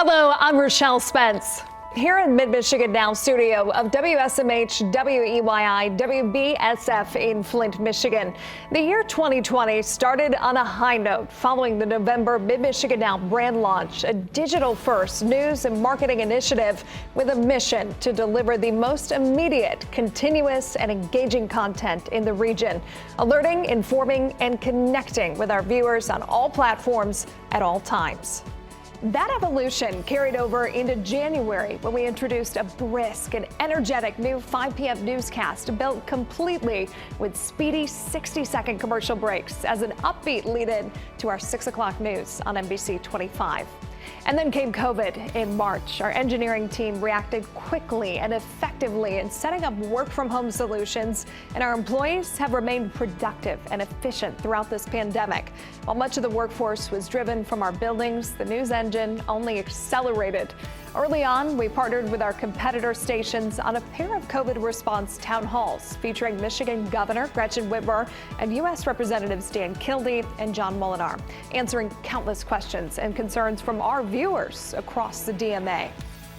Hello, I'm Rochelle Spence. Here in Mid-Michigan Now studio of WSMH, WEYI, WBSF in Flint, Michigan. The year 2020 started on a high note following the November Mid-Michigan Now brand launch, a digital-first news and marketing initiative with a mission to deliver the most immediate, continuous, and engaging content in the region, alerting, informing, and connecting with our viewers on all platforms at all times. That evolution carried over into January when we introduced a brisk and energetic new 5 p.m. newscast built completely with speedy 60-second commercial breaks as an upbeat lead-in to our 6 o'clock news on NBC 25. And then came COVID in March. Our engineering team reacted quickly and effectively in setting up work-from-home solutions, and our employees have remained productive and efficient throughout this pandemic. While much of the workforce was driven from our buildings, the news engine only accelerated. Early on, we partnered with our competitor stations on a pair of COVID response town halls featuring Michigan Governor Gretchen Whitmer and U.S. Representatives Dan Kildee and John Moolenaar, answering countless questions and concerns from our viewers across the DMA.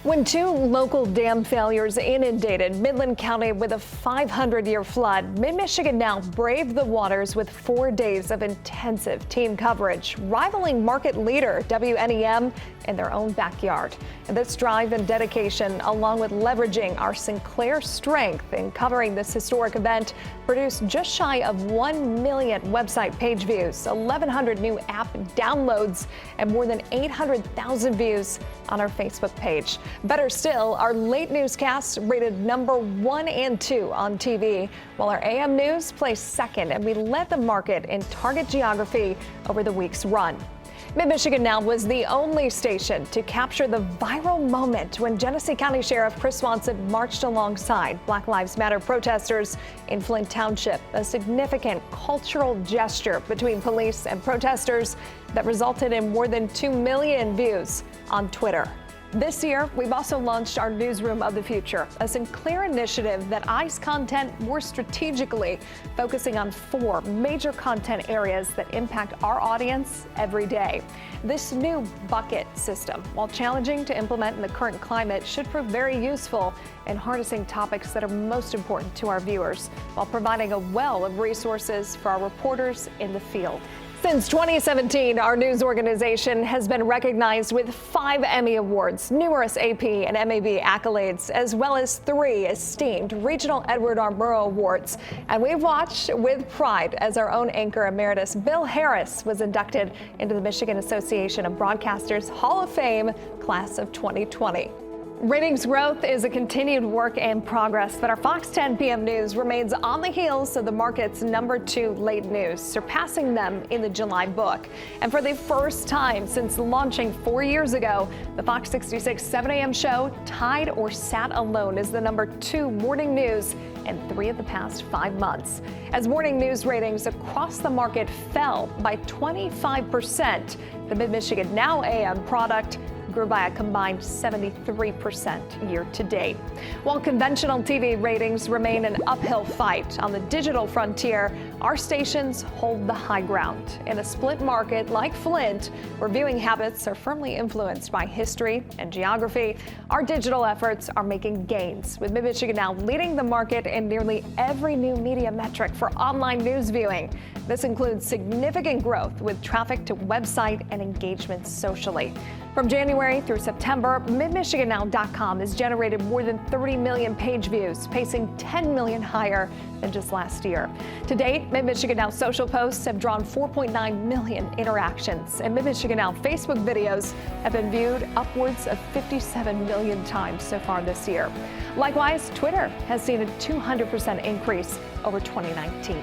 When two local dam failures inundated Midland County with a 500-year flood, Mid-Michigan Now braved the waters with 4 days of intensive team coverage, rivaling market leader WNEM in their own backyard. And this drive and dedication, along with leveraging our Sinclair strength in covering this historic event, produced just shy of 1 million website page views, 1,100 new app downloads, and more than 800,000 views on our Facebook page. Better still, our late newscasts rated number 1 and 2 on TV, while our AM news placed second, and we led the market in target geography over the week's run. Mid-Michigan Now was the only station to capture the viral moment when Genesee County Sheriff Chris Swanson marched alongside Black Lives Matter protesters in Flint Township, a significant cultural gesture between police and protesters that resulted in more than 2 million views on Twitter. This year, we've also launched our Newsroom of the Future, a Sinclair initiative that eyes content more strategically, focusing on 4 major content areas that impact our audience every day. This new bucket system, while challenging to implement in the current climate, should prove very useful in harnessing topics that are most important to our viewers, while providing a well of resources for our reporters in the field. Since 2017, our news organization has been recognized with 5 Emmy Awards, numerous AP and MAB accolades, as well as 3 esteemed Regional Edward R. Murrow Awards. And we've watched with pride as our own anchor emeritus, Bill Harris, was inducted into the Michigan Association of Broadcasters Hall of Fame class of 2020. Ratings growth is a continued work in progress, but our Fox 10 p.m. news remains on the heels of the market's number 2 late news, surpassing them in the July book. And for the first time since launching 4 years ago, the Fox 66 7 a.m. show tied or sat alone as the number 2 morning news in 3 of the past 5 months. As morning news ratings across the market fell by 25%, the Mid-Michigan Now AM product grew by a combined 73% year to date. While conventional TV ratings remain an uphill fight on the digital frontier, our stations hold the high ground. In a split market like Flint, where viewing habits are firmly influenced by history and geography, our digital efforts are making gains, with Mid-Michigan Now leading the market in nearly every new media metric for online news viewing. This includes significant growth with traffic to website and engagement socially. From January through September, MidMichiganNow.com has generated more than 30 million page views, pacing 10 million higher than just last year. To date, Mid-Michigan Now social posts have drawn 4.9 million interactions, and Mid-Michigan Now Facebook videos have been viewed upwards of 57 million times so far this year. Likewise, Twitter has seen a 200% increase over 2019.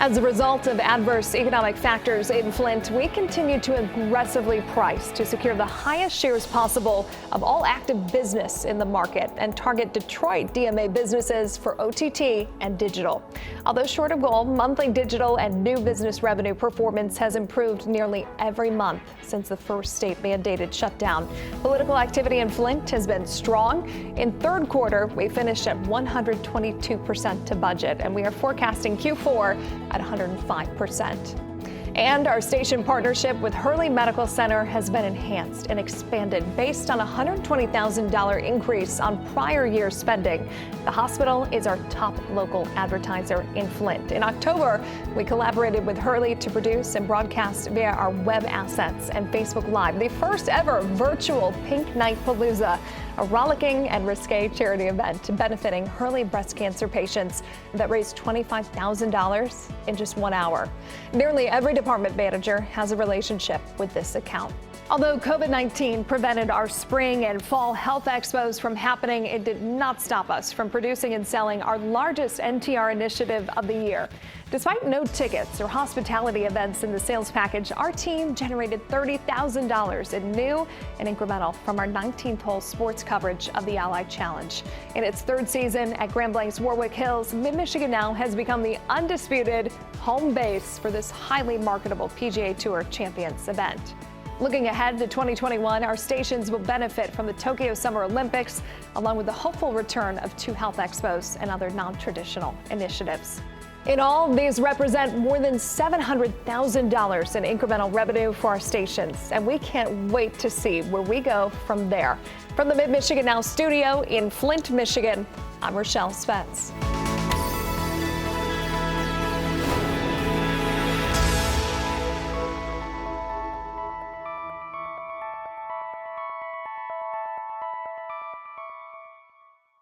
As a result of adverse economic factors in Flint, we continue to aggressively price to secure the highest shares possible of all active business in the market and target Detroit DMA businesses for OTT and digital. Although short of goal, monthly digital and new business revenue performance has improved nearly every month since the first state-mandated shutdown. Political activity in Flint has been strong. In third quarter, we finished at 122% to budget, and we are forecasting Q4 at 105%. And our station partnership with Hurley Medical Center has been enhanced and expanded based on a $120,000 increase on prior year spending. The hospital is our top local advertiser in Flint. In October, we collaborated with Hurley to produce and broadcast via our web assets and Facebook Live the first ever virtual Pink Night Palooza, a rollicking and risque charity event benefiting Hurley breast cancer patients that raised $25,000 in just 1 hour. Nearly every department manager has a relationship with this account. Although COVID-19 prevented our spring and fall health expos from happening, it did not stop us from producing and selling our largest NTR initiative of the year. Despite no tickets or hospitality events in the sales package, our team generated $30,000 in new and incremental from our 19th hole sports coverage of the Ally Challenge. In its third season at Grand Blank's Warwick Hills, Mid-Michigan Now has become the undisputed home base for this highly marketable PGA Tour Champions event. Looking ahead to 2021, our stations will benefit from the Tokyo Summer Olympics, along with the hopeful return of 2 health expos and other non-traditional initiatives. In all, these represent more than $700,000 in incremental revenue for our stations, and we can't wait to see where we go from there. From the Mid-Michigan Now studio in Flint, Michigan, I'm Rochelle Spence.